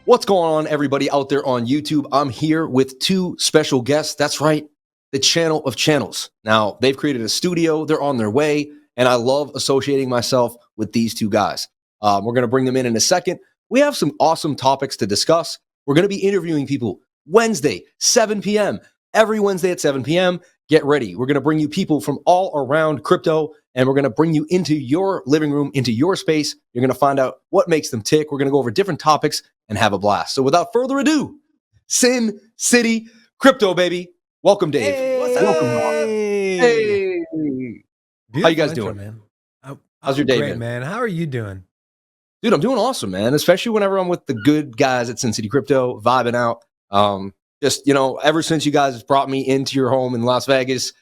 What's going on, everybody out there on YouTube? I'm here with two special guests. That's right, the channel of channels. Now, they've created a studio. They're on their way, and I love associating myself with these two guys. We're going to bring them in a second. We have some awesome topics to discuss. We're going to be interviewing people Wednesday, 7 p.m. Every Wednesday at 7 p.m. Get ready. We're going to bring you people from all around crypto, and we're going to bring you into your living room, into your space. You're going to find out what makes them tick. We're going to go over different topics and have a blast. So without further ado, Sin City Crypto, baby. Welcome, Dave. Hey. What's up? Welcome, Rob. Hey. How you guys doing? Man? How's your day, great, man? How are you doing? Dude, I'm doing awesome, man. Especially whenever I'm with the good guys at Sin City Crypto, vibing out. Just, ever since you guys brought me into your home in Las Vegas,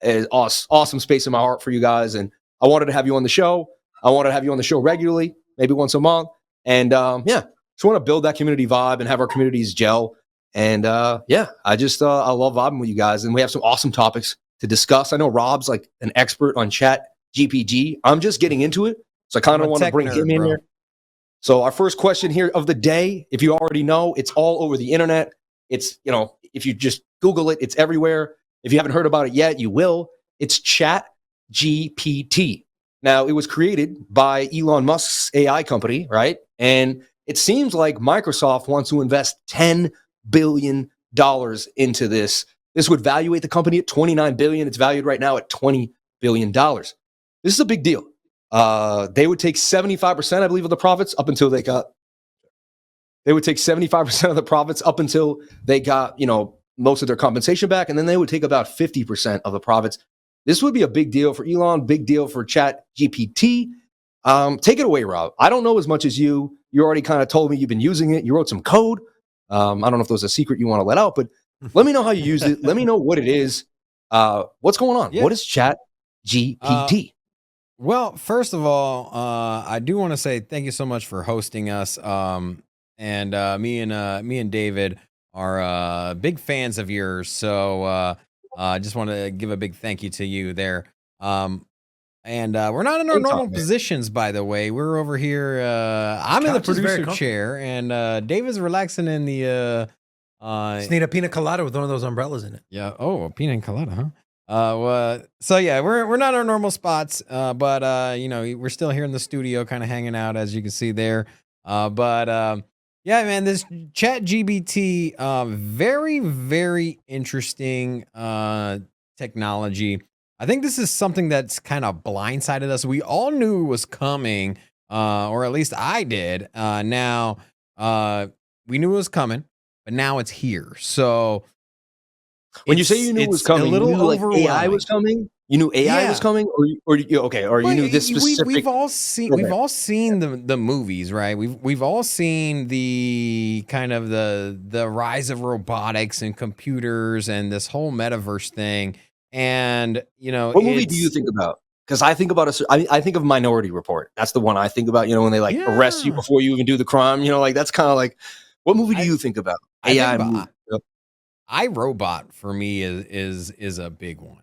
is awesome space in my heart for you guys. And I wanted to have you on the show. I wanted to have you on the show regularly, maybe once a month. And just want to build that community vibe and have our communities gel. And I love vibing with you guys. And we have some awesome topics to discuss. I know Rob's like an expert on chat GPT. I'm just getting into it. So I kind of want to bring him in here. So our first question here of the day, if you already know, it's all over the internet. It's, if you just Google it, it's everywhere. If you haven't heard about it yet, you will. It's Chat GPT. Now, it was created by Elon Musk's AI company, right? And it seems like Microsoft wants to invest $10 billion into this. This would valuate the company at $29 billion. It's valued right now at $20 billion. This is a big deal. They would take 75%, I believe, of the profits up until they got. They would take 75% of the profits up until they got, most of their compensation back, and then they would take about 50% of the profits. This would be a big deal for Elon, big deal for Chat GPT. Take it away, Rob. I don't know as much as you. You already kind of told me you've been using it. You wrote some code. I don't know if there's a secret you want to let out, but let me know how you use it. Let me know what it is. What's going on? Yeah. What is Chat GPT? Well, first of all, I do want to say thank you so much for hosting us. And me and David are big fans of yours, so I just want to give a big thank you to you there. And we're not in our normal positions, by the way. We're over here. I'm in the producer chair, and David's relaxing in the. Just need a pina colada with one of those umbrellas in it. Yeah. Oh, a pina colada, huh? So yeah, we're not our normal spots, but we're still here in the studio, kind of hanging out, as you can see there. Yeah, man, this Chat GPT, very, very interesting technology. I think this is something that's kind of blindsided us. We all knew it was coming, or at least I did. Now, we knew it was coming, but now it's here. So, when you say you knew it was coming, you knew like AI was coming. You knew AI was coming, or you knew this specific. We've all seen the movies, right? We've all seen the kind of the rise of robotics and computers and this whole metaverse thing. And what movie do you think about? Because I think about I think of Minority Report. That's the one I think about. When they arrest you before you even do the crime. That's kind of like, what movie do you think about? AI movie. iRobot for me is a big one.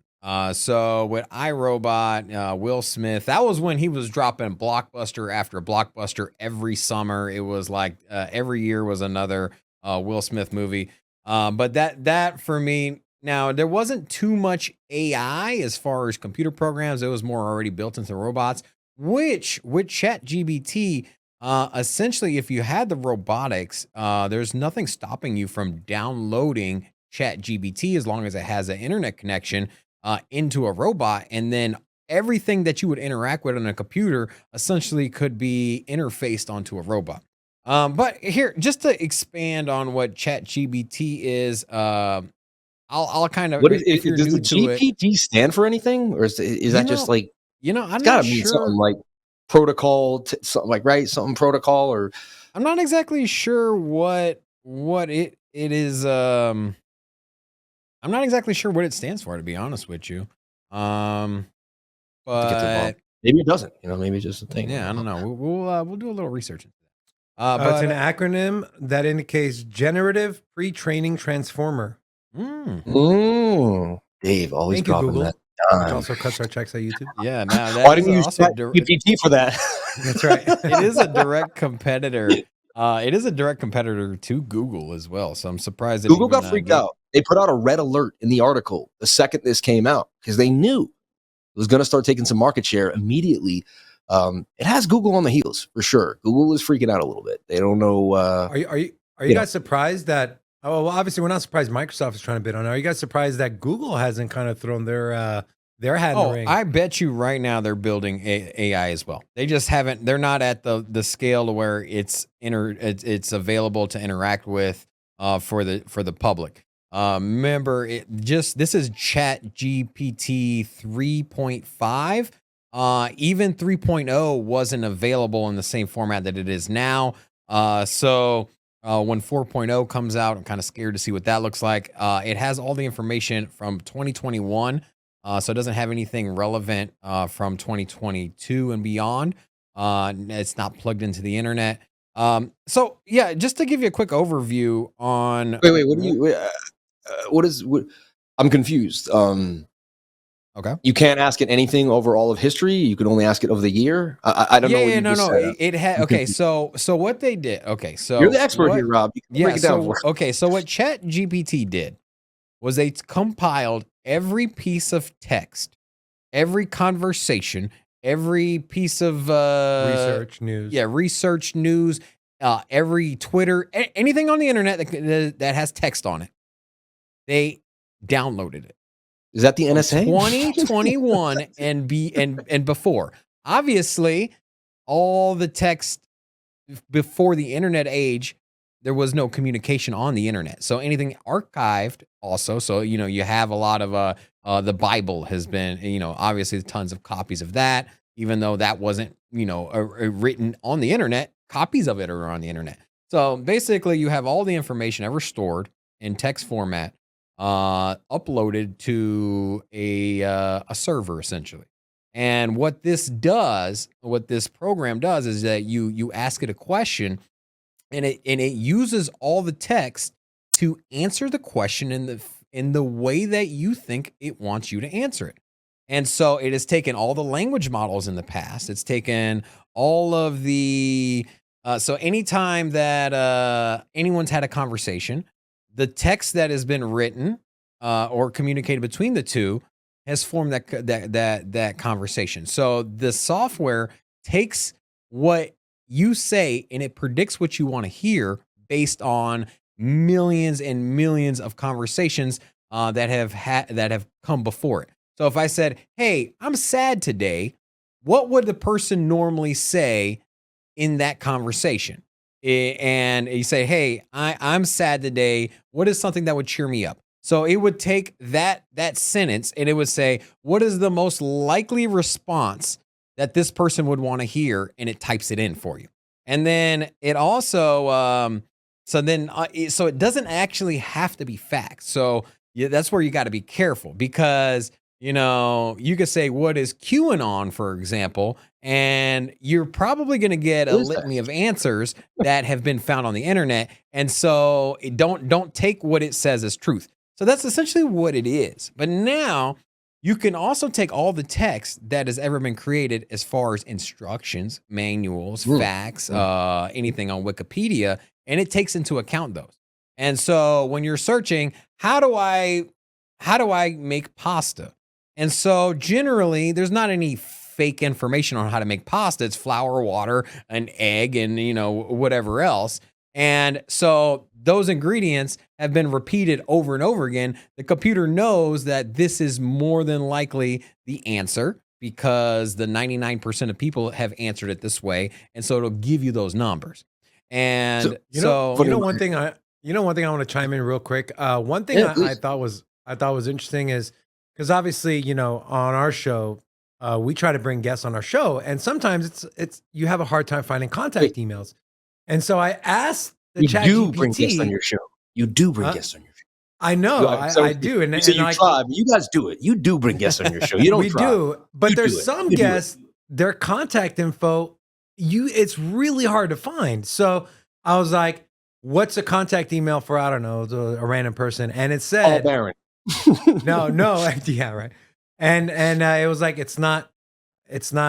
So with iRobot, Will Smith, that was when he was dropping blockbuster after blockbuster every summer. It was like every year was another Will Smith movie. But that for me, now there wasn't too much AI as far as computer programs. It was more already built into robots, which with ChatGPT, essentially, if you had the robotics, there's nothing stopping you from downloading ChatGPT as long as it has an internet connection into a robot, and then everything that you would interact with on a computer essentially could be interfaced onto a robot. But here, just to expand on what ChatGPT is, I'll kind of. What is it? Does the GPT stand for anything, or is that just like I'm gotta mean something like protocol, something like something protocol, or I'm not exactly sure what it is. I'm not exactly sure what it stands for, to be honest with you. But maybe it doesn't. Maybe it's just a thing. Yeah, I don't know. We'll do a little research into that. But it's an acronym that indicates Generative Pre-Training Transformer. Dave, always dropping that. Which also cuts our checks at YouTube. Yeah, now why didn't you use GPT for that? That's right. It is a direct competitor It is a direct competitor to Google as well, so I'm surprised that Google got freaked out. They put out a red alert in the article the second this came out because they knew it was going to start taking some market share immediately. It has Google on the heels for sure. Google is freaking out a little bit. They don't know. Are you guys surprised that? Oh, well, obviously we're not surprised Microsoft is trying to bid on it. Are you guys surprised that Google hasn't kind of thrown their hat in the ring? I bet you right now they're building AI as well. They just haven't. They're not at the scale to where it's available to interact with for the public. Remember, this is Chat GPT 3.5. Even 3.0 wasn't available in the same format that it is now. So when 4.0 comes out, I'm kind of scared to see what that looks like. It has all the information from 2021. So it doesn't have anything relevant from 2022 and beyond. It's not plugged into the internet. So yeah, just to give you a quick overview on. Wait, what I'm confused. Okay. You can't ask it anything over all of history. You can only ask it over the year. I don't know. Yeah, no. It had. Okay, so what they did. Okay, so you're the expert here, Rob. You can break it down for us. Okay, so what Chat GPT did was they compiled every piece of text, every conversation, every piece of research news. Yeah, research news, every Twitter, anything on the internet that has text on it. They downloaded it. Is that the NSA? 2021 and before. Obviously, all the text before the internet age, there was no communication on the internet. So anything archived also. So, you have a lot of the Bible has been, obviously tons of copies of that, even though that wasn't, written on the internet, copies of it are on the internet. So basically you have all the information ever stored in text format, uploaded to a server essentially. And what this program does is that you ask it a question and it uses all the text to answer the question in the way that you think it wants you to answer it. And so it has taken all the language models in the past. It's taken all of the so anytime that anyone's had a conversation, the text that has been written or communicated between the two has formed that conversation. So the software takes what you say and it predicts what you want to hear based on millions and millions of conversations that have come before it. So if I said, "Hey, I'm sad today," what would the person normally say in that conversation? And you say, "Hey, I'm sad today. What is something that would cheer me up?" So it would take that sentence and it would say, "What is the most likely response that this person would want to hear?" And it types it in for you. And then it also, so it doesn't actually have to be facts. So that's where you got to be careful because, you could say, "What is QAnon," for example, and you're probably going to get a litany of answers that have been found on the internet. And so don't take what it says as truth. So that's essentially what it is. But now you can also take all the text that has ever been created as far as instructions, manuals, facts, anything on Wikipedia, and it takes into account those. And so when you're searching, how do I make pasta? And so generally there's not any fake information on how to make pasta. It's flour, water, an egg, and whatever else. And so those ingredients have been repeated over and over again. The computer knows that this is more than likely the answer because the 99% of people have answered it this way. And so it'll give you those numbers. And one thing I want to chime in real quick. One thing I thought was interesting is because obviously, on our show, we try to bring guests on our show, and sometimes it's you have a hard time finding contact emails. And so I asked the Chat GPT. Bring guests on your show. You do bring guests on your show. I know, I do. And you try, but you guys do it. You do bring guests on your show. You don't. We do, but there's some guests. Their contact info, it's really hard to find. So I was like, "What's a contact email for?" I don't know, a random person, and it said, "Oh, Baron." no, yeah, right. And it was like it's not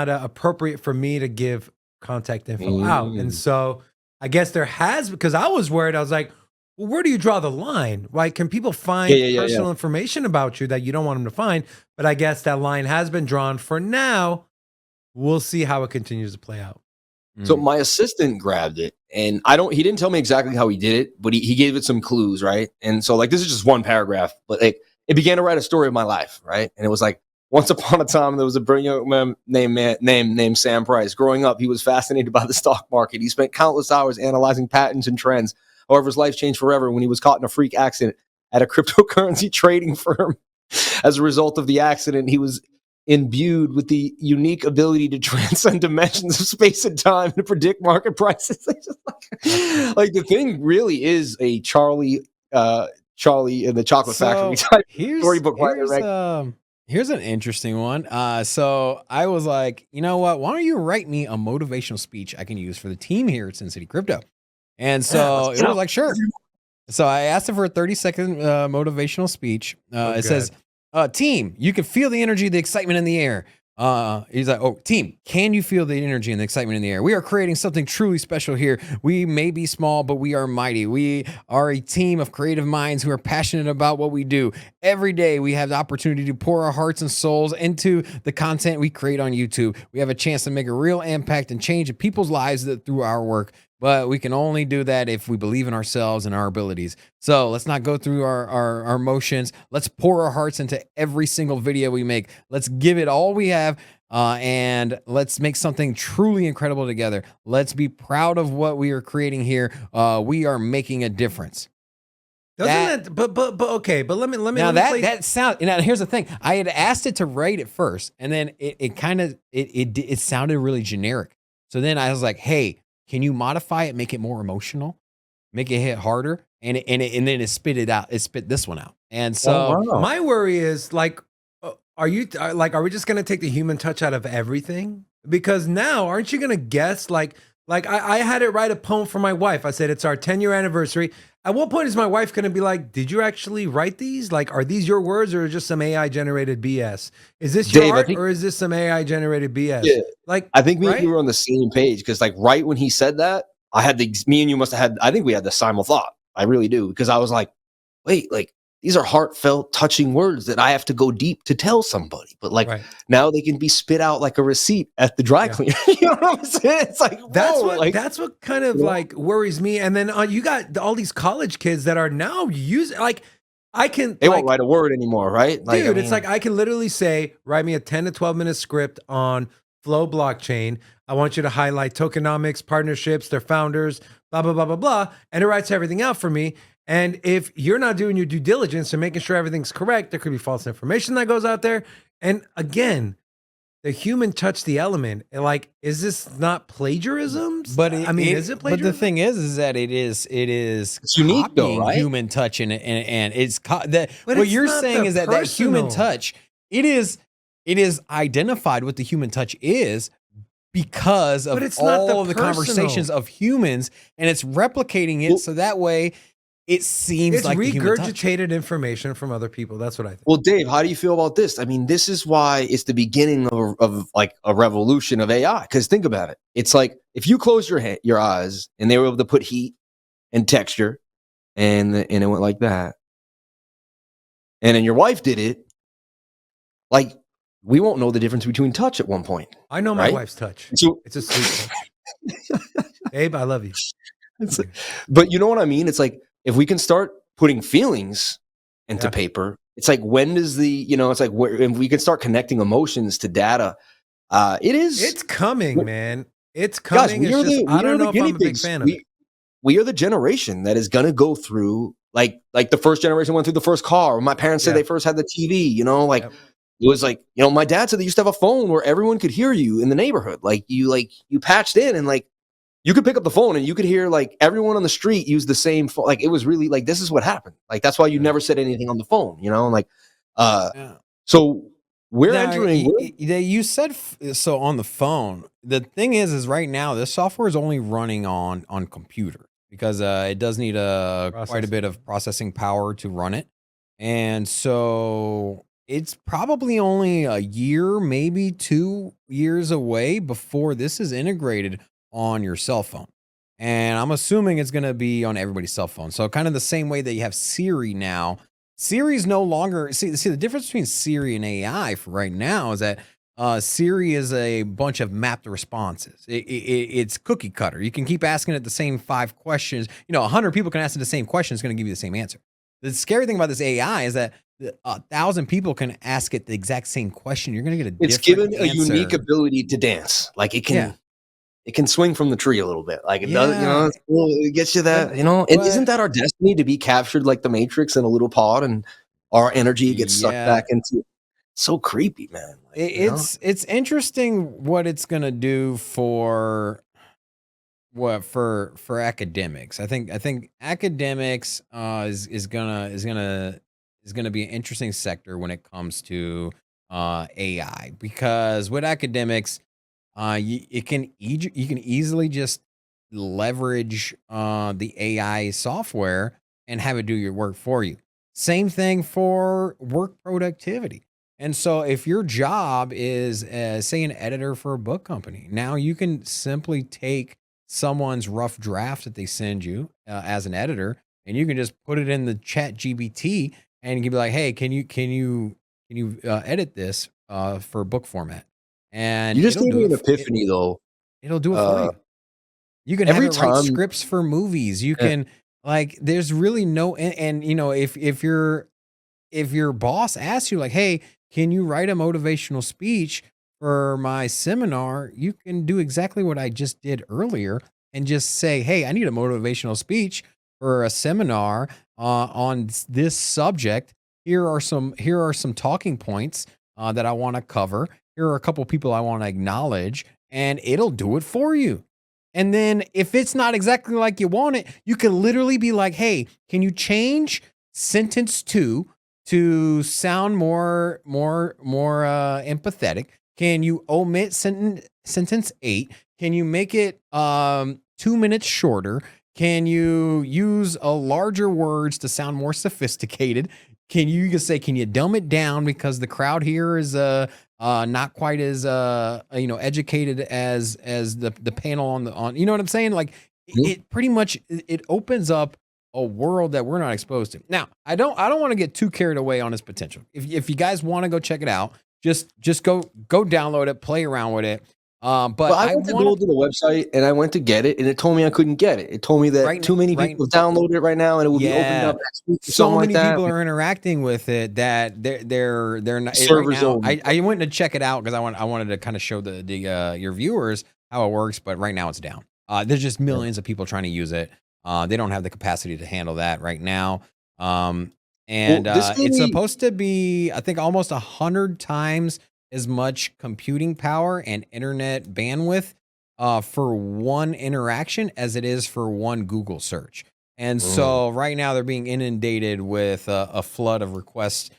appropriate for me to give contact info out, and so I guess there has, because I was worried. I was like, well, where do you draw the line? Like, can people find personal information about you that you don't want them to find? But I guess that line has been drawn for now. We'll see how it continues to play out. So my assistant grabbed it, and he didn't tell me exactly how he did it, but he gave it some clues, right? And so like, this is just one paragraph, but like, it began to write a story of my life, right? And it was like, once upon a time, there was a brilliant man named Sam Price. Growing up, he was fascinated by the stock market. He spent countless hours analyzing patterns and trends. However, his life changed forever when he was caught in a freak accident at a cryptocurrency trading firm. As a result of the accident, he was imbued with the unique ability to transcend dimensions of space and time and to predict market prices. Like the thing really is a Charlie and the Chocolate Factory type storybook. Here's an interesting one. So I was like, you know what? Why don't you write me a motivational speech I can use for the team here at Sin City Crypto? And so it was like, sure. So I asked him for a 30-second motivational speech. It says, team, you can feel the energy, the excitement in the air. He's like, oh, team, can you feel the energy and the excitement in the air? We are creating something truly special here. We may be small, but we are mighty. We are a team of creative minds who are passionate about what we do. Every day we have the opportunity to pour our hearts and souls into the content we create on YouTube. We have a chance to make a real impact and change in people's lives through our work. But we can only do that if we believe in ourselves and our abilities. So let's not go through our emotions. Let's pour our hearts into every single video we make. Let's give it all we have, and let's make something truly incredible together. Let's be proud of what we are creating here. We are making a difference. But okay, but let me now that sound. Now here's the thing. I had asked it to write it first, and then it sounded really generic. So then I was like, hey, can you modify it, make it more emotional, make it hit harder? And then it spit it out. It spit this one out. And so my worry is like, are we just going to take the human touch out of everything? Because now, aren't you going to guess? Like I had it write a poem for my wife. I said, it's our 10-year anniversary. At what point is my wife going to be like, did you actually write these? Like, are these your words or just some AI generated BS? Is this your art or is this some AI generated BS? Yeah. Like, I think me and you were on the same page because like right when he said that, me and you must have had, I think we had the simul thought. I really do. Because I was like, wait, like these are heartfelt, touching words that I have to go deep to tell somebody. But like now they can be spit out like a receipt at the dry cleaner. You know what I'm saying? It's like, that's what kind of like worries me. And then you got all these college kids that are now using like, they won't write a word anymore, right? Like, dude, it's like I can literally say, write me a 10 to 12 minute script on Flow blockchain. I want you to highlight tokenomics, partnerships, their founders, blah, blah, blah, blah, blah. And it writes everything out for me. And if you're not doing your due diligence and making sure everything's correct, there could be false information that goes out there. And again, the human touch the element. Like, is this not plagiarism? But is it plagiarism? But the thing is that it's unique though, right? Human touch and it's what you're saying is that human touch, it is identified what the human touch is because of all of the conversations of humans, and it's replicating it so that way it seems like it's regurgitated information from other people. That's what I think. Well, Dave, how do you feel about this? I mean, this is why it's the beginning of like a revolution of AI. Because think about it. It's like if you close your eyes and they were able to put heat and texture and it went like that. And then your wife did it. Like, we won't know the difference between touch at one point. I know my wife's touch. It's a sweet touch. Babe, I love you. But you know what I mean? It's like, if we can start putting feelings into paper, it's like, when does it's like, if we can start connecting emotions to data, it's coming, man. It's coming. Guys, I don't know if I'm a big fan of it. We are the generation that is going to go through, like the first generation went through the first car. Or my parents said they first had the TV, it was like, my dad said they used to have a phone where everyone could hear you in the neighborhood. Like you patched in and like, you could pick up the phone and you could hear like everyone on the street use the same phone. Like it was really like, this is what happened. Like, that's why you never said anything on the phone, so we're entering. You said so on the phone. The thing is right now this software is only running on computer because it does need quite a bit of processing power to run it. And so it's probably only a year, maybe 2 years away before this is integrated on your cell phone. And I'm assuming it's going to be on everybody's cell phone. So kind of the same way that you have Siri now. Siri's no longer, see the difference between Siri and AI for right now is that Siri is a bunch of mapped responses. It's cookie cutter. You can keep asking it the same 5 questions. 100 people can ask it the same question. It's going to give you the same answer. The scary thing about this AI is that 1,000 people can ask it the exact same question. You're going to get a it's different given a answer. unique ability to dance. Like it can. Yeah. It can swing from the tree a little bit. Like it does, it's cool. It gets you that, and isn't that our destiny to be captured like the Matrix in a little pod and our energy gets sucked back into it? So creepy, man. Like, it's interesting what it's going to do for academics. I think academics is going to be an interesting sector when it comes to AI, because with academics, you can easily just leverage the AI software and have it do your work for you. Same thing for work productivity. And so if your job is, say, an editor for a book company, now you can simply take someone's rough draft that they send you as an editor, and you can just put it in the chat GBT and you can be like, hey, can you edit this for book format? And you just gave me an epiphany, though. It'll do it for you. You can every have it write scripts for movies. You can there's really no, and if your boss asks you like, hey, can you write a motivational speech for my seminar? You can do exactly what I just did earlier and just say, hey, I need a motivational speech for a seminar on this subject. Here are some talking points that I want to cover. Here are a couple people I want to acknowledge, and it'll do it for you. And then if it's not exactly like you want it, you can literally be like, hey, can you change sentence 2 to sound more empathetic? Can you omit sentence 8? Can you make it 2 minutes shorter? Can you use larger words to sound more sophisticated? Can you dumb it down because the crowd here is not quite as educated as the panel on you know what I'm saying? Like it pretty much it opens up a world that we're not exposed to. Now, I don't want to get too carried away on its potential. If you guys want to go check it out, just go download it, play around with it. But I went to go to the website and I went to get it, and it told me I couldn't get it. It told me that too many people downloaded it right now, and it will be opened up next week. So many people are interacting with it that they're not. Right now, I went to check it out because I wanted to kind of show the your viewers how it works, but right now it's down. There's just millions of people trying to use it. They don't have the capacity to handle that right now. It's supposed to be, I think, almost 100 times as much computing power and internet bandwidth for one interaction as it is for one Google search. And so right now they're being inundated with a flood of requests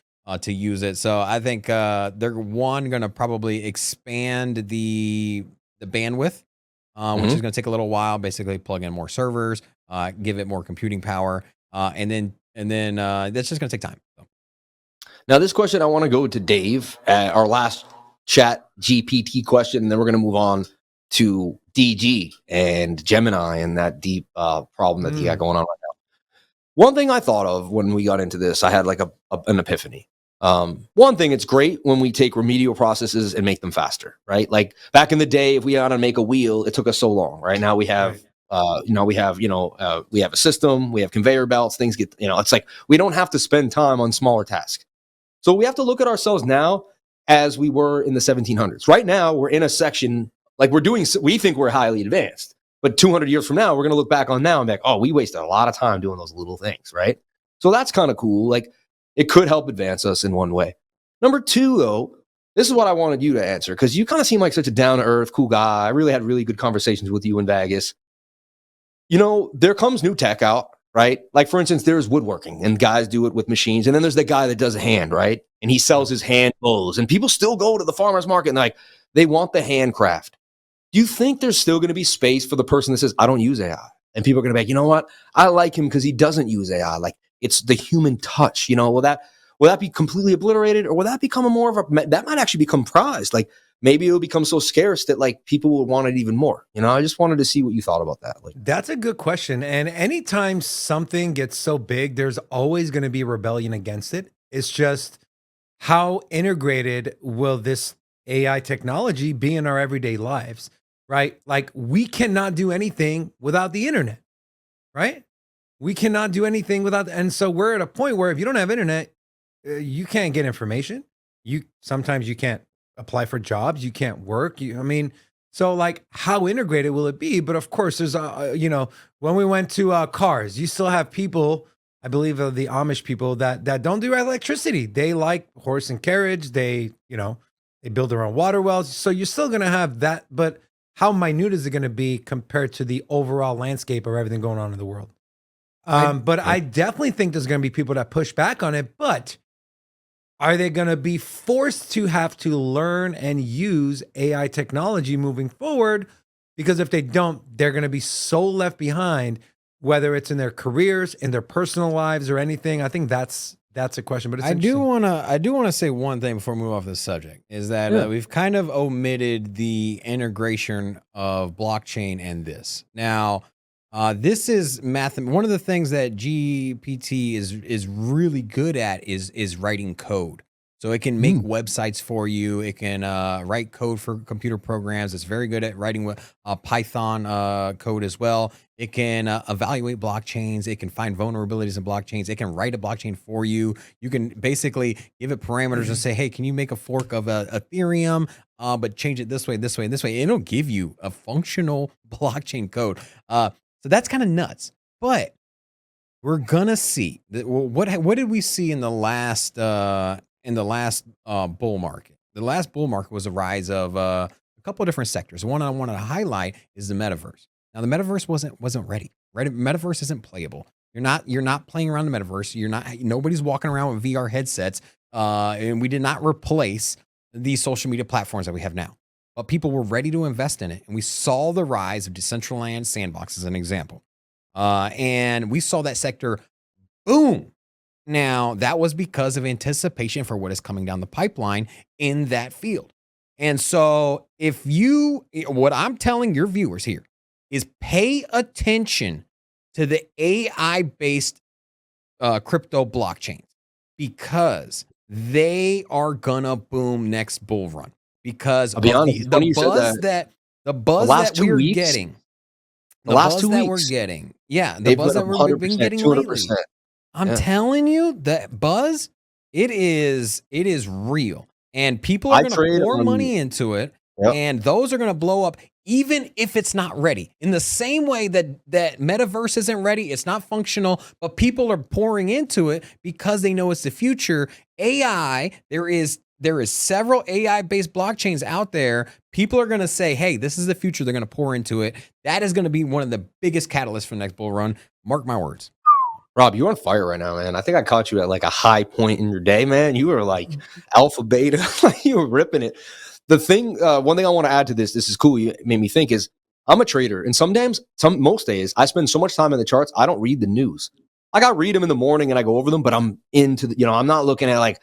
to use it. So I think they're going to probably expand the bandwidth, which is going to take a little while. Basically, plug in more servers, give it more computing power, and then that's just going to take time. So. Now, this question, I want to go to Dave, our last chat GPT question, and then we're going to move on to DG and Gemini and that deep problem that he got going on right now. One thing I thought of when we got into this, I had like an epiphany. One thing, it's great when we take remedial processes and make them faster, right? Like back in the day, if we had to make a wheel, it took us so long, right? Now we have we have a system, we have conveyor belts, things get, it's like we don't have to spend time on smaller tasks. So we have to look at ourselves now as we were in the 1700s. Right now, we're in a section, like we think we're highly advanced, but 200 years from now, we're going to look back on now and be like, oh, we wasted a lot of time doing those little things, right? So that's kind of cool. Like it could help advance us in one way. Number 2, though, this is what I wanted you to answer, because you kind of seem like such a down-to-earth, cool guy. I really had really good conversations with you in Vegas. There comes new tech out, right? Like, for instance, there's woodworking, and guys do it with machines. And then there's the guy that does a hand, right? And he sells his hand bows. And people still go to the farmer's market and they want the handcraft. Do you think there's still going to be space for the person that says, I don't use AI? And people are going to be like, you know what? I like him because he doesn't use AI. Like, it's the human touch. Will that be completely obliterated, or will that become that might actually become prized? Like, maybe it'll become so scarce that like people will want it even more. You know, I just wanted to see what you thought about that. Like, that's a good question. And anytime something gets so big, there's always going to be rebellion against it. It's just how integrated will this AI technology be in our everyday lives, right? Like we cannot do anything without the internet, right? We cannot do anything without, and so we're at a point where if you don't have internet, you can't get information. Sometimes you can't apply for jobs. You can't work. So like how integrated will it be? But of course there's, when we went to cars, you still have people, I believe the Amish people that don't do electricity. They like horse and carriage. They build their own water wells. So you're still going to have that, but how minute is it going to be compared to the overall landscape of everything going on in the world? But I definitely think there's going to be people that push back on it, but are they going to be forced to have to learn and use AI technology moving forward? Because if they don't, they're going to be so left behind, whether it's in their careers, in their personal lives or anything. I think that's a question, but it's I do want to say one thing before we move off this subject is that we've kind of omitted the integration of blockchain and this. Now, this is math. One of the things that GPT is really good at is writing code. So it can make websites for you. It can write code for computer programs. It's very good at writing Python code as well. It can evaluate blockchains. It can find vulnerabilities in blockchains. It can write a blockchain for you. You can basically give it parameters and say, hey, can you make a fork of Ethereum, but change it this way, this way, and this way. It'll give you a functional blockchain code. So that's kind of nuts. But we're gonna see that. What did we see in the last bull market? The last bull market was a rise of a couple of different sectors. One I wanted to highlight is the metaverse. Now the metaverse wasn't ready. Right? Metaverse isn't playable. You're not playing around the metaverse. Nobody's walking around with VR headsets. And we did not replace these social media platforms that we have now. But people were ready to invest in it. And we saw the rise of Decentraland Sandbox as an example. And we saw that sector boom. Now, that was because of anticipation for what is coming down the pipeline in that field. And so what I'm telling your viewers here is pay attention to the AI-based crypto blockchains because they are gonna boom next bull run. Because I'll be honest, the buzz that we're getting, the last 2 weeks, we're getting, the buzz that we've been getting lately. I'm telling you, that buzz, it is real, and people are going to pour money into it, and those are going to blow up, even if it's not ready. In the same way that metaverse isn't ready, it's not functional, but people are pouring into it because they know it's the future. AI, there is several AI-based blockchains out there. People are going to say, hey, this is the future. They're going to pour into it. That is going to be one of the biggest catalysts for the next bull run. Mark my words. Rob, you're on fire right now, man. I think I caught you at like a high point in your day, man. You were like alpha, beta. You were ripping it. The thing, one thing I want to add to this is cool, you made me think, is I'm a trader. And most days, I spend so much time in the charts, I don't read the news. Like I read them in the morning and I go over them, but I'm into I'm not looking at like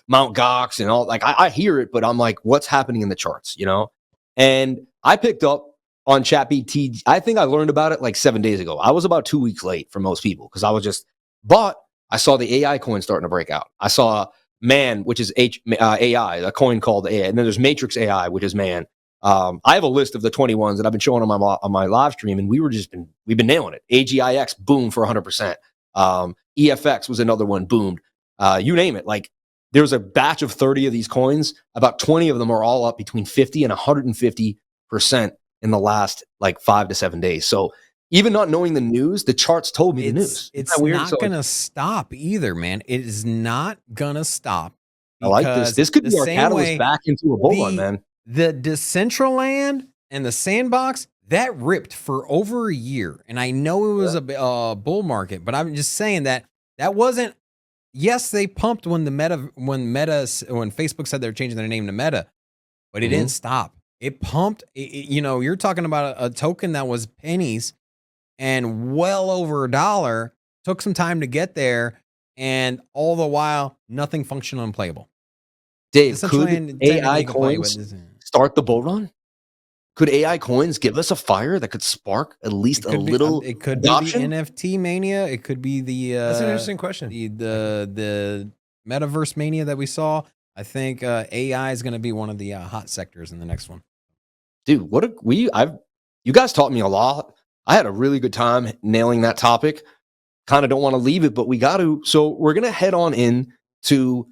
Mount Gox and all. Like I hear it, but I'm like, what's happening in the charts, And I picked up on ChatGPT. I think I learned about it like 7 days ago. I was about 2 weeks late for most people because but I saw the AI coin starting to break out. I saw Man, which is AI, a coin called AI, and then there's Matrix AI, which is Man. I have a list of the 21s that I've been showing on my live stream, and we've been nailing it. AGIX boom for 100%. EFX was another one, boomed. You name it, like. There's a batch of 30 of these coins. About 20 of them are all up between 50 and 150% in the last like 5 to 7 days. So even not knowing the news, the charts told me the news. It's not going to stop either, man. It is not going to stop. I like this. This could be our catalyst back into a bull run, man. The Decentraland and the Sandbox, that ripped for over a year. And I know it was a bull market, but I'm just saying that wasn't. Yes, they pumped when Facebook said they're changing their name to Meta, but it didn't stop. It pumped. You're talking about a token that was pennies and well over $1. Took some time to get there, and all the while, nothing functional and playable. Dave, could AI coins start the bull run? Could AI coins give us a fire that could spark at least a little it could adoption? be the NFT mania. It could be the That's an interesting question. The metaverse mania that we saw. I think AI is going to be one of the hot sectors in the next one. Dude, you guys taught me a lot. I had a really good time nailing that topic. Kind of don't want to leave it, but we got to. So we're going to head on in to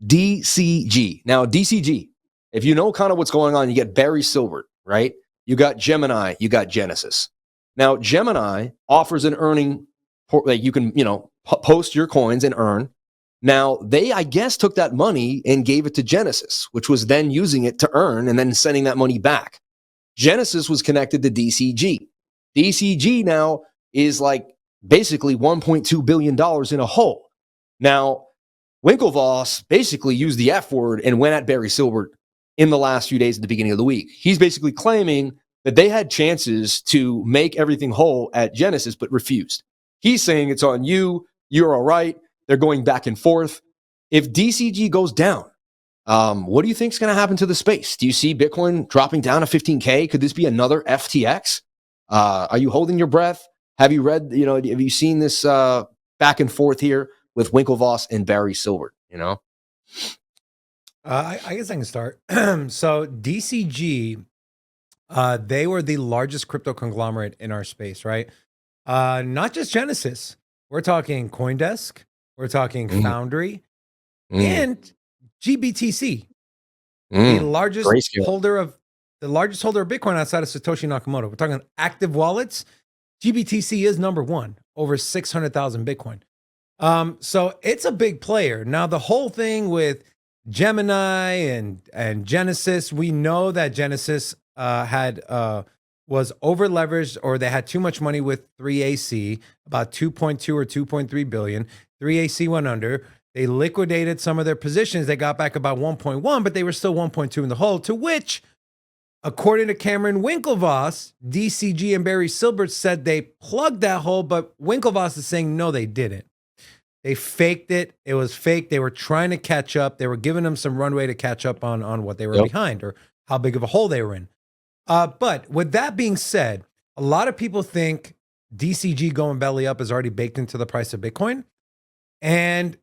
DCG. Now, DCG, if you know kind of what's going on, you get Barry Silbert, right? You got Gemini, you got Genesis. Now, Gemini offers an earning, like you can, post your coins and earn. Now, they, I guess, took that money and gave it to Genesis, which was then using it to earn and then sending that money back. Genesis was connected to DCG. DCG now is like basically $1.2 billion in a hole. Now, Winklevoss basically used the F word and went at Barry Silbert in the last few days at the beginning of the week. He's basically claiming that they had chances to make everything whole at Genesis, but refused. He's saying it's on you. You're all right. They're going back and forth. If DCG goes down, what do you think is going to happen to the space? Do you see Bitcoin dropping down to 15K? Could this be another FTX? Are you holding your breath? Have you read, have you seen this back and forth here with Winklevoss and Barry Silbert, I guess I can start. So DCG, they were the largest crypto conglomerate in our space, right? Not just Genesis. We're talking CoinDesk. We're talking Foundry and GBTC, the largest holder of Bitcoin outside of Satoshi Nakamoto. We're talking active wallets. GBTC is number one, over 600,000 Bitcoin. So it's a big player. Now, the whole thing with Gemini and Genesis, we know that Genesis was over leveraged, or they had too much money with 3AC, about 2.2 or 2.3 billion. 3AC went under. They liquidated some of their positions. They got back about 1.1, but they were still 1.2 in the hole, to which, according to Cameron Winklevoss, DCG and Barry Silbert said they plugged that hole, but Winklevoss is saying no, they didn't. They faked it. It was fake. They were trying to catch up. They were giving them some runway to catch up on what they were behind, or how big of a hole they were in. But with that being said, a lot of people think DCG going belly up is already baked into the price of Bitcoin. And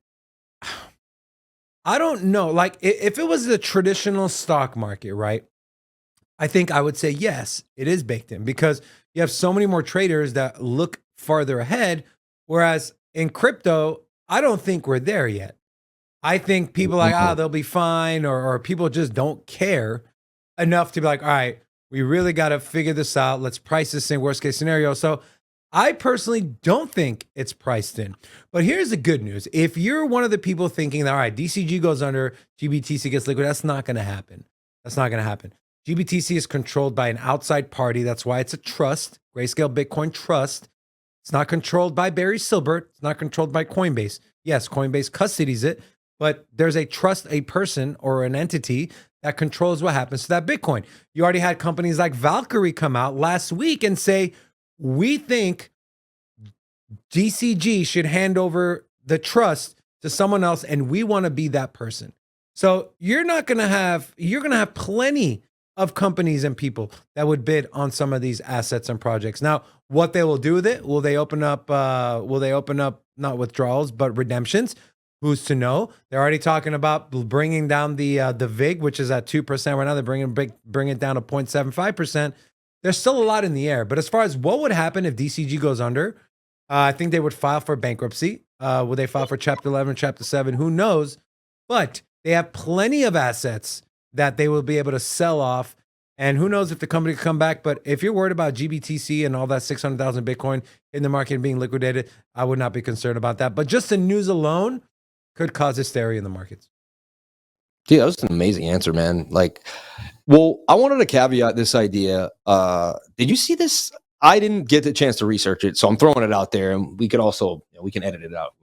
I don't know, like if it was the traditional stock market, right? I think I would say, yes, it is baked in, because you have so many more traders that look farther ahead. Whereas in crypto, I don't think we're there yet. I think people are like, they'll be fine, or people just don't care enough to be like, all right, we really got to figure this out. Let's price this in, worst case scenario. So I personally don't think it's priced in. But here's the good news. If you're one of the people thinking that, all right, DCG goes under, GBTC gets liquid, that's not going to happen. That's not going to happen. GBTC is controlled by an outside party. That's why it's a trust, Grayscale Bitcoin Trust. It's not controlled by Barry Silbert. It's not controlled by Coinbase. Yes, Coinbase custodies it, but there's a trust, a person or an entity that controls what happens to that Bitcoin. You already had companies like Valkyrie come out last week and say, we think DCG should hand over the trust to someone else, and we want to be that person. So you're going to have plenty of companies and people that would bid on some of these assets and projects. Now, what they will do with it, will they open up not withdrawals, but redemptions? Who's to know? They're already talking about bringing down the VIG, which is at 2% right now. They're bring it down to 0.75%. There's still a lot in the air. But as far as what would happen if DCG goes under, I think they would file for bankruptcy. Would they file for Chapter 11, Chapter 7? Who knows? But they have plenty of assets that they will be able to sell off. And who knows if the company can come back. But if you're worried about GBTC and all that 600,000 Bitcoin in the market being liquidated, I would not be concerned about that. But just the news alone could cause hysteria in the markets. Dude, that was an amazing answer, man. Like, well, I wanted to caveat this idea. Did you see this? I didn't get the chance to research it, so I'm throwing it out there, and we could also, we can edit it out.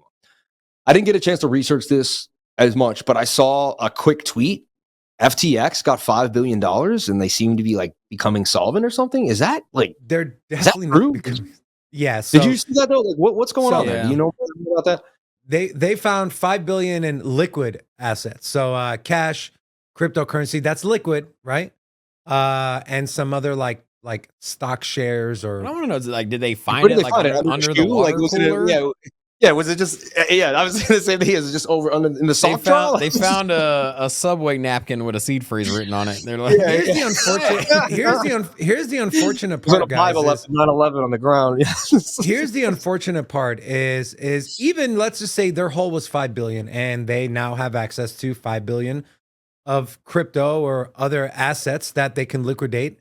I didn't get a chance to research this as much, but I saw a quick tweet. FTX got $5 billion, and they seem to be like becoming solvent or something. Is that like, they're definitely not becoming? Yeah. So, did you see that though? Like, what's going on there? Do you know about that? They found $5 billion in liquid assets. So cash, cryptocurrency, that's liquid, right? and some other like stock shares or. What I want to know is like, did they find Where it did they like find it? under the water was cooler? yeah. Was it just? Yeah, I was going to say that. Is it just over under in the soft drawer? They found a Subway napkin with a seed phrase written on it. They're like, here's the unfortunate. Here's the unfortunate There's part, a guys. Bible left 9/11 on the ground. Here's the unfortunate part: is even let's just say their hole was 5 billion, and they now have access to 5 billion of crypto or other assets that they can liquidate.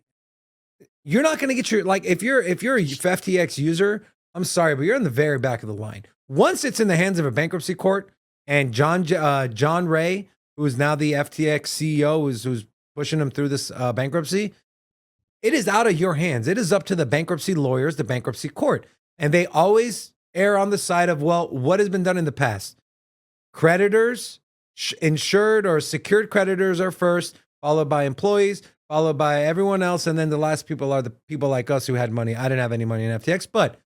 You're not going to get your, like, if you're a FTX user, I'm sorry, but you're in the very back of the line. Once it's in the hands of a bankruptcy court and John Ray, who is now the FTX CEO, who's pushing them through this bankruptcy, it is out of your hands. It is up to the bankruptcy lawyers, the bankruptcy court. And they always err on the side of, well, what has been done in the past? Creditors, insured or secured creditors are first, followed by employees, followed by everyone else. And then the last people are the people like us who had money. I didn't have any money in FTX, but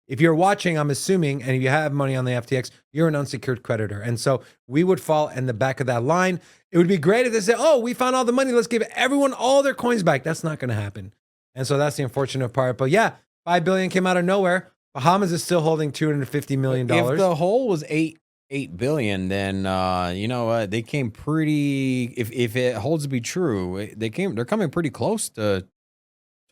if you're watching, I'm assuming, and if you have money on the FTX, you're an unsecured creditor. And so we would fall in the back of that line. It would be great if they said, oh, we found all the money. Let's give everyone all their coins back. That's not going to happen. And so that's the unfortunate part. But yeah, 5 billion came out of nowhere. Bahamas is still holding $250 million. If the hole was 8 billion, then you know what, they came pretty, if it holds to be true, they're coming pretty close to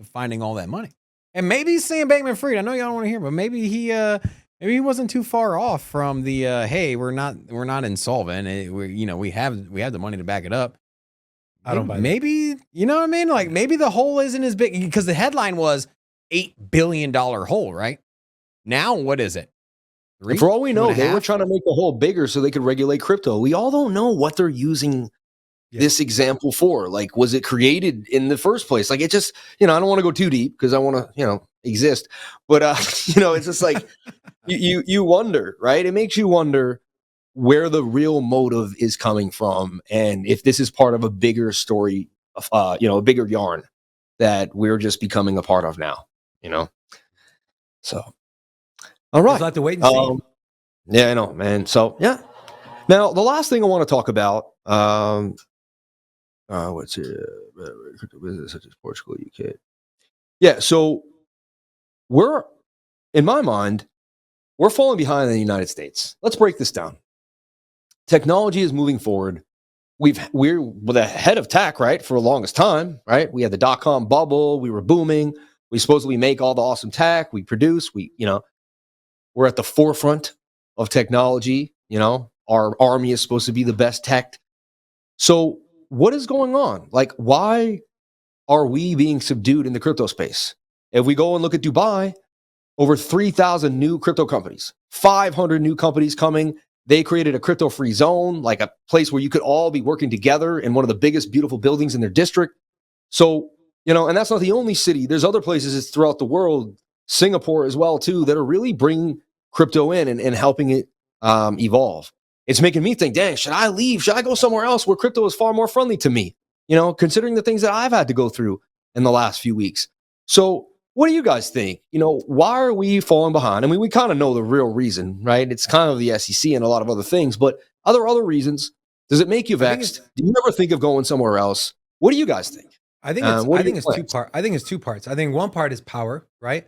finding all that money. And maybe Sam Bankman-Fried, I know y'all don't want to hear, but maybe he wasn't too far off from the hey, we're not insolvent. We have the money to back it up. I don't buy that. Maybe, you know what I mean? Like maybe the hole isn't as big, because the headline was $8 billion hole, right? Now what is it? And for all we know, they were trying to make the hole bigger so they could regulate crypto. We all don't know what they're using this example for. Like, was it created in the first place? Like, it just, I don't want to go too deep because I want to, exist. But, it's just like, you wonder, right? It makes you wonder where the real motive is coming from. And if this is part of a bigger story, a bigger yarn that we're just becoming a part of now, So. All right. We'll have to wait and see. Yeah, I know, man. So, yeah. Now, the last thing I want to talk about, what's it? Business such as Portugal, UK. Yeah, so in my mind, we're falling behind in the United States. Let's break this down. Technology is moving forward. We're the head of tech, right, for the longest time, right? We had the dot-com bubble. We were booming. We supposedly make all the awesome tech. We produce. We're at the forefront of technology. Our army is supposed to be the best tech. So what is going on? Like, why are we being subdued in the crypto space? If we go and look at Dubai, over 3,000 new crypto companies, 500 new companies coming. They created a crypto-free zone, like a place where you could all be working together in one of the biggest, beautiful buildings in their district. So, and that's not the only city. There's other places throughout the world, Singapore as well, too, that are really bringing crypto in and helping it evolve. It's making me think, dang, should I leave? Should I go somewhere else where crypto is far more friendly to me? Considering the things that I've had to go through in the last few weeks. So what do you guys think? Why are we falling behind? I mean, we kind of know the real reason, right? It's kind of the SEC and a lot of other things, but are there other reasons? Does it make you vexed? Do you ever think of going somewhere else? What do you guys think? I think it's two parts. I think it's two parts. I think one part is power, right?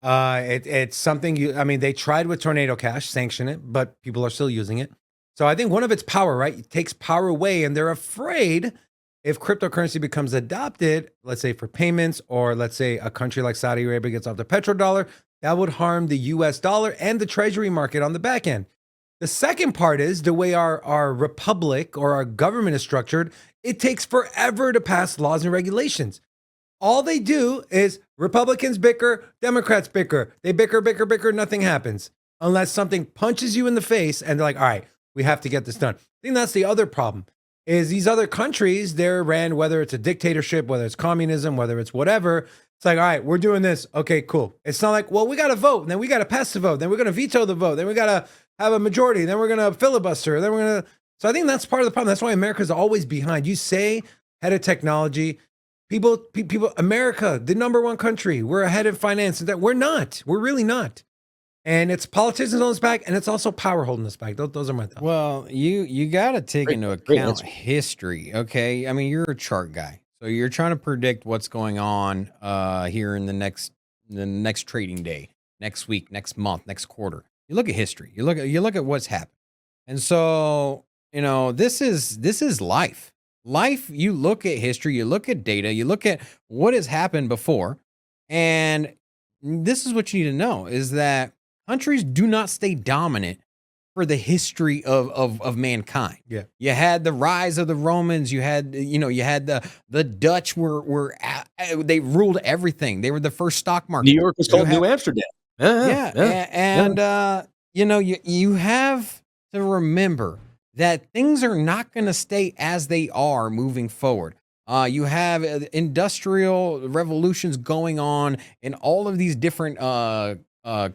It's something they tried with Tornado Cash, sanction it, but people are still using it. So I think one of it's power, right? It takes power away, and they're afraid if cryptocurrency becomes adopted, let's say for payments, or let's say a country like Saudi Arabia gets off the petrodollar, that would harm the US dollar and the treasury market on the back end. The second part is the way our republic or our government is structured, it takes forever to pass laws and regulations. All they do is Republicans bicker, Democrats bicker. They bicker, nothing happens. Unless something punches you in the face and they're like, all right, we have to get this done. I think that's the other problem, is these other countries, they're ran, whether it's a dictatorship, whether it's communism, whether it's whatever. It's like, all right, we're doing this. Okay, cool. It's not like, well, we got to vote, and then we got to pass the vote, then we're going to veto the vote, then we got to have a majority, then we're going to filibuster, then we're going to. So I think that's part of the problem. That's why America's always behind. You say head of technology. People, America, the number one country, we're ahead in finance. That we're not. We're really not. And it's politicians on us back, and it's also power holding us back. Those are my thoughts. Well, you got to take into account history, okay? I mean, you're a chart guy. So you're trying to predict what's going on here in the next trading day, next week, next month, next quarter. You look at history. You look at what's happened. And so, this is life. Life, you look at history, you look at data, you look at what has happened before. And this is what you need to know is that countries do not stay dominant for the history of mankind. Yeah. You had the rise of the Romans, you had the Dutch they ruled everything. They were the first stock market. New York was called New Amsterdam. You have to remember that things are not going to stay as they are moving forward. You have industrial revolutions going on in all of these different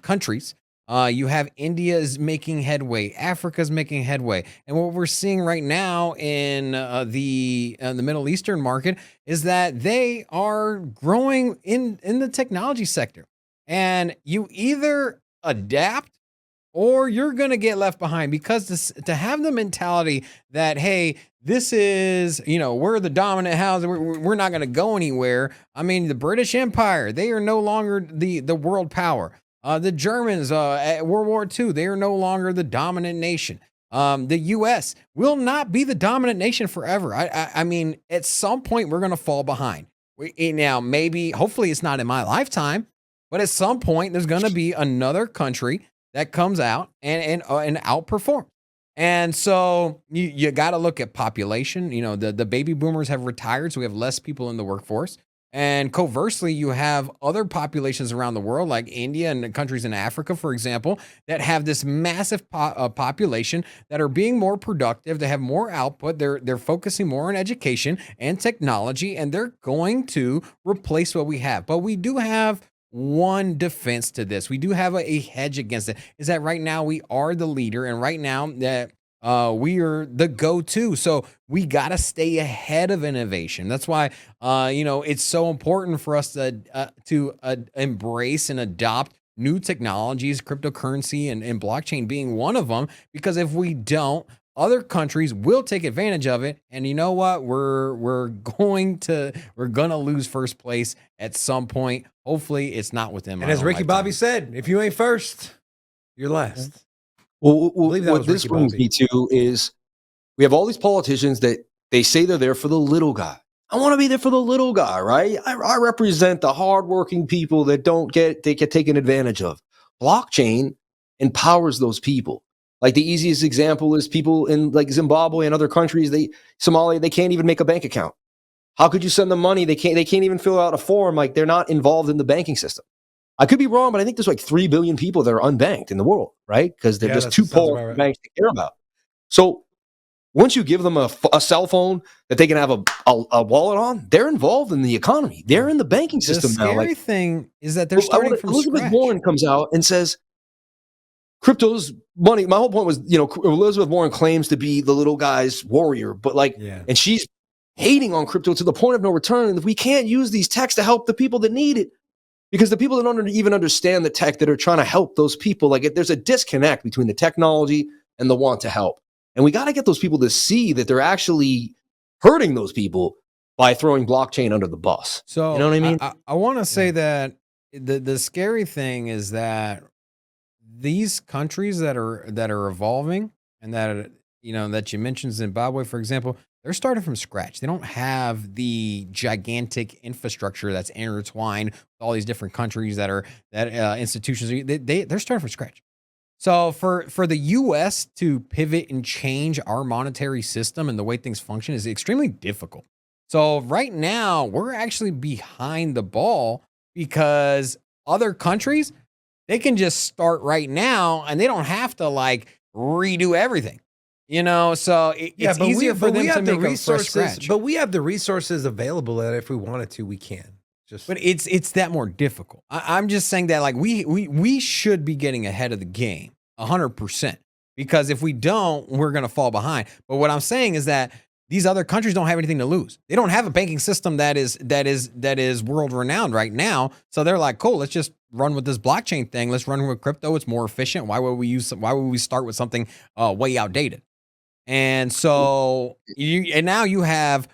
countries. You have India is making headway, Africa's making headway, and what we're seeing right now in the Middle Eastern market is that they are growing in the technology sector, and you either adapt or you're going to get left behind, because to have the mentality that, hey, this is, we're the dominant house, we're not going to go anywhere. I mean, the British Empire, they are no longer the world power. The Germans at World War II, they are no longer the dominant nation. The U.S. will not be the dominant nation forever. I mean, at some point, we're going to fall behind. Now, maybe, hopefully it's not in my lifetime, but at some point, there's going to be another country that comes out and outperform. And so you got to look at population. The baby boomers have retired, so we have less people in the workforce. And conversely, you have other populations around the world, like India and countries in Africa, for example, that have this massive population that are being more productive. They have more output. They're focusing more on education and technology, and they're going to replace what we have. But we do have one defense to this. We do have a hedge against it, is that right now we are the leader, and right now that we are the go-to. So we got to stay ahead of innovation. That's why, it's so important for us to embrace and adopt new technologies, cryptocurrency and blockchain being one of them, because if we don't, other countries will take advantage of it, and you know what? We're gonna lose first place at some point. Hopefully, it's not within my And as Ricky lifetime. Bobby said, if you ain't first, you're last. Well, what this brings me to is we have all these politicians that they say they're there for the little guy. I want to be there for the little guy, right? I represent the hardworking people that they get taken advantage of. Blockchain empowers those people. Like the easiest example is people in like Zimbabwe and other countries, Somalia, they can't even make a bank account. How could you send them money? They can't even fill out a form. Like they're not involved in the banking system. I could be wrong, but I think there's like 3 billion people that are unbanked in the world, right? Because they're just too poor for banks to care about. So once you give them a cell phone that they can have a wallet on, they're involved in the economy. They're in the banking system now. The scary thing is that they're starting from Elizabeth scratch. Warren comes out and says, crypto's money. My whole point was, Elizabeth Warren claims to be the little guy's warrior, but and she's hating on crypto to the point of no return. And we can't use these techs to help the people that need it, because the people that don't even understand the tech that are trying to help those people, there's a disconnect between the technology and the want to help. And we got to get those people to see that they're actually hurting those people by throwing blockchain under the bus. So you know what I mean? I want to say that the scary thing is that these countries that are evolving, and that that you mentioned, Zimbabwe, for example, they're starting from scratch. They don't have the gigantic infrastructure that's intertwined with all these different countries that institutions. They're starting from scratch. So for the U.S. to pivot and change our monetary system and the way things function is extremely difficult. So right now we're actually behind the ball, because other countries, they can just start right now and they don't have to redo everything. So it's easier for them to make a fresh scratch. But we have the resources available that if we wanted to, we can. But it's that more difficult. I'm just saying that we should be getting ahead of the game 100%, because if we don't, we're going to fall behind. But what I'm saying is that these other countries don't have anything to lose. They don't have a banking system that is world renowned right now. So they're like, cool, let's just run with this blockchain thing. Let's run with crypto. It's more efficient. Why would we start with something way outdated? And so now you have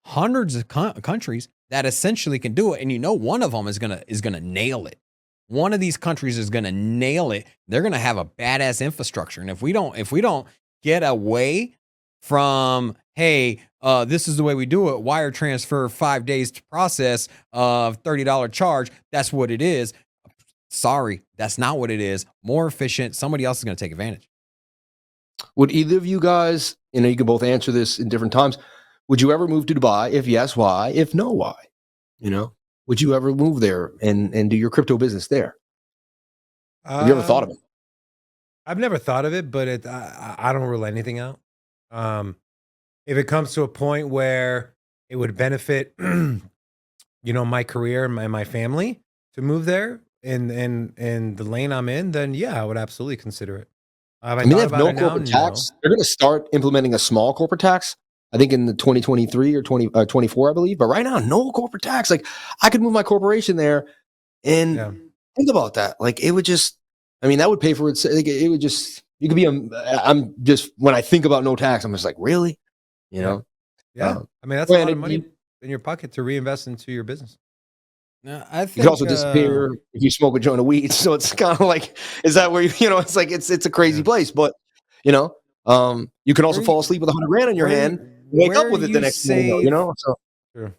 hundreds of countries that essentially can do it. And one of them is gonna nail it. One of these countries is gonna nail it. They're gonna have a badass infrastructure. And if we don't get away from, hey, this is the way we do it, wire transfer, 5 days to process, $30 charge, that's what it is. Sorry, that's not what it is. More efficient. Somebody else is going to take advantage. Would either of you guys, you can both answer this in different times, would you ever move to Dubai? If yes, why? If no, why? Would you ever move there and do your crypto business there? Have you ever thought of it? I've never thought of it, but I don't rule anything out. If it comes to a point where it would benefit, my career and my family to move there in the lane I'm in, then yeah, I would absolutely consider it. They have no corporate tax. They're going to start implementing a small corporate tax, I think in the 2023 or 2024, I believe. But right now, no corporate tax. Like, I could move my corporation there and think about that. Like, it would just, that would pay for it. Like, it would just, you could be, I'm just, when I think about no tax, I'm just like, really? Yeah. That's a lot of money in your pocket to reinvest into your business. No, I think you could also disappear if you smoke a joint of weed. So it's kind of like, is that where it's like it's a crazy place, but you can also fall asleep with $100,000 in your hand, wake up with it the next morning. So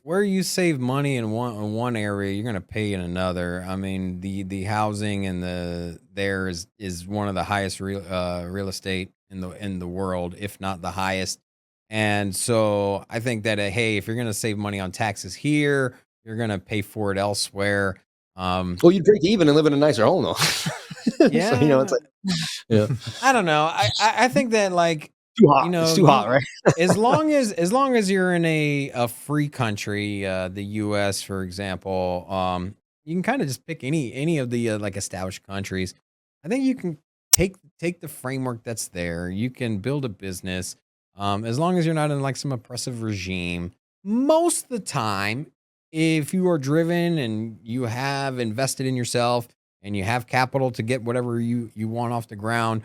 where you save money in one area, you're going to pay in another. The housing and there is one of the highest real estate in the world, if not the highest. And so I think that hey, if you're going to save money on taxes here, you're going to pay for it elsewhere. Well, you'd break even and live in a nicer home, though. Yeah. So, it's like, yeah. I don't know. I think that like too hot. It's too hot, right? as long as you're in a free country, the U.S., for example, you can kind of just pick any of the like established countries. I think you can take the framework that's there. You can build a business, as long as you're not in like some oppressive regime. Most of the time, if you are driven and you have invested in yourself and you have capital to get whatever you want off the ground,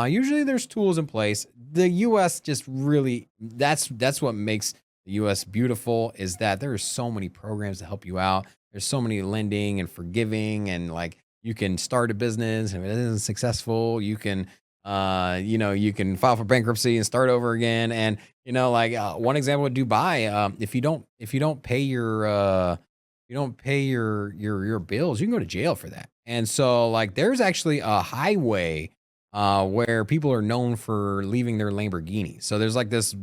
usually there's tools in place. The U.S. just really, that's what makes the U.S. beautiful, is that there are so many programs to help you out. There's so many lending and forgiving, and like you can start a business, and if it isn't successful, you can you can file for bankruptcy and start over again. And one example with Dubai, if you don't pay your bills, you can go to jail for that. And so like there's actually a highway where people are known for leaving their Lamborghini. So there's like this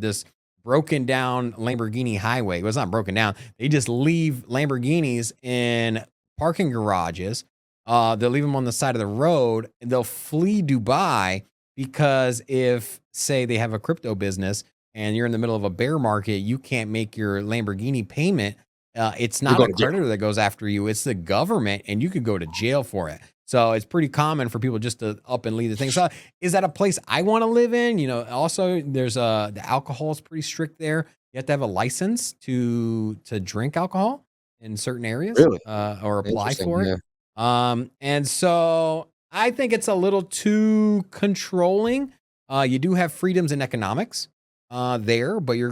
broken down Lamborghini highway. Well, it's not broken down. They just leave Lamborghinis in parking garages. They'll leave them on the side of the road, and they'll flee Dubai because if, say, they have a crypto business and you're in the middle of a bear market, you can't make your Lamborghini payment. It's not a creditor that goes after you. It's the government, and you could go to jail for it. So it's pretty common for people just to up and leave the thing. So is that a place I want to live in? Also there's the alcohol is pretty strict there. You have to have a license to drink alcohol in certain areas, really? Or apply for it. Yeah. And so I think it's a little too controlling. You do have freedoms in economics there, but you're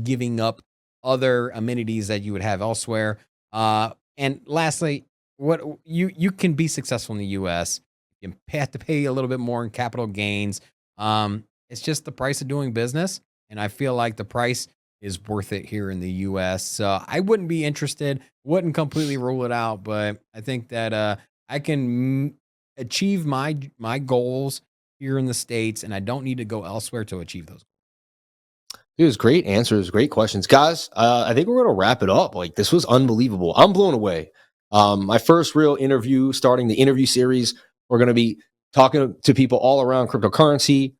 giving up other amenities that you would have elsewhere. And lastly, what you can be successful in the U.S. You have to pay a little bit more in capital gains. It's just the price of doing business, and I feel like the price is worth it here in the U.S. So I wouldn't be interested, wouldn't completely rule it out, but I think that I can achieve my goals here in the States, and I don't need to go elsewhere to achieve those. It was great answers, great questions. Guys, I think we're going to wrap it up. Like, this was unbelievable. I'm blown away. My first real interview, starting the interview series. We're going to be talking to people all around cryptocurrency,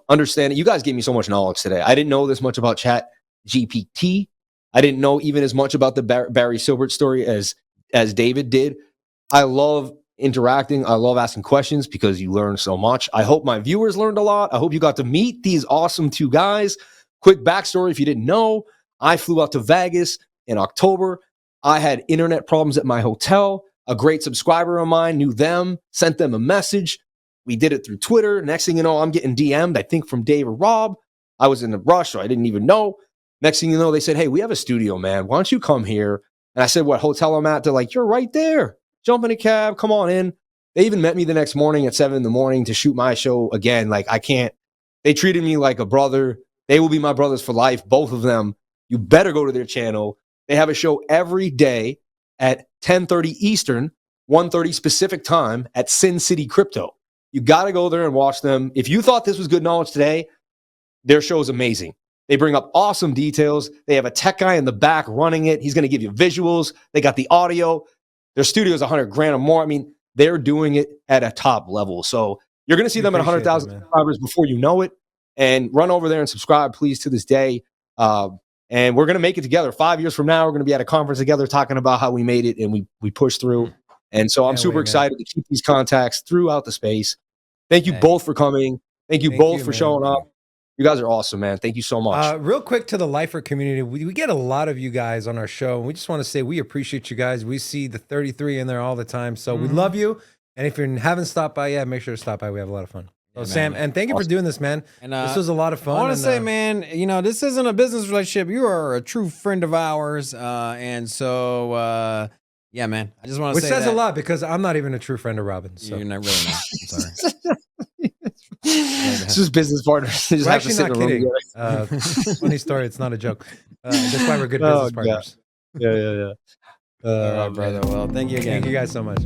understanding. You guys gave me so much knowledge today. I didn't know this much about Chat GPT. I didn't know even as much about the Barry Silbert story as David did. I love interacting. I love asking questions because you learn so much. I hope my viewers learned a lot. I hope you got to meet these awesome two guys. Quick backstory, if you didn't know, I flew out to Vegas in October. I had internet problems at my hotel. A great subscriber of mine knew them, sent them a message. We did it through Twitter. Next thing you know, I'm getting DM'd, I think from Dave or Rob. I was in a rush, so I didn't even know. Next thing you know, they said, hey, we have a studio, man. Why don't you come here? And I said, what hotel I'm at? They're like, you're right there. Jump in a cab. Come on in. They even met me the next morning at 7 a.m. to shoot my show again. Like, I can't. They treated me like a brother. They will be my brothers for life, both of them. You better go to their channel. They have a show every day at 10:30 Eastern, 1:30 Pacific time at Sin City Crypto. You got to go there and watch them. If you thought this was good knowledge today, their show is amazing. They bring up awesome details. They have a tech guy in the back running it. He's going to give you visuals. They got the audio. Their studio is $100,000 or more. I mean, they're doing it at a top level. So you're going to see them at 100,000 subscribers before you know it. And run over there and subscribe, please, to this day. And we're going to make it together. 5 years from now, we're going to be at a conference together talking about how we made it and we pushed through. And so I'm super excited to keep these contacts throughout the space. Thank you both for coming. Thank you both for showing up. You guys are awesome, man. Thank you so much. Real quick to the lifer community, we get a lot of you guys on our show. And we just want to say we appreciate you guys. We see the 33 in there all the time. So we love you. And if you haven't stopped by yet, make sure to stop by. We have a lot of fun. So Sam, and thank you for doing this, man. And this was a lot of fun. I want to say, man, you know, this isn't a business relationship. You are a true friend of ours. And so, yeah, man, I just want to say which says a lot because I'm not even a true friend of Robin. So. You're not really not. I'm sorry. This is business partners. We're actually not kidding. Funny story. It's not a joke. That's why we're good business partners. Yeah. All right, brother. Well, thank you again. Thank you guys so much.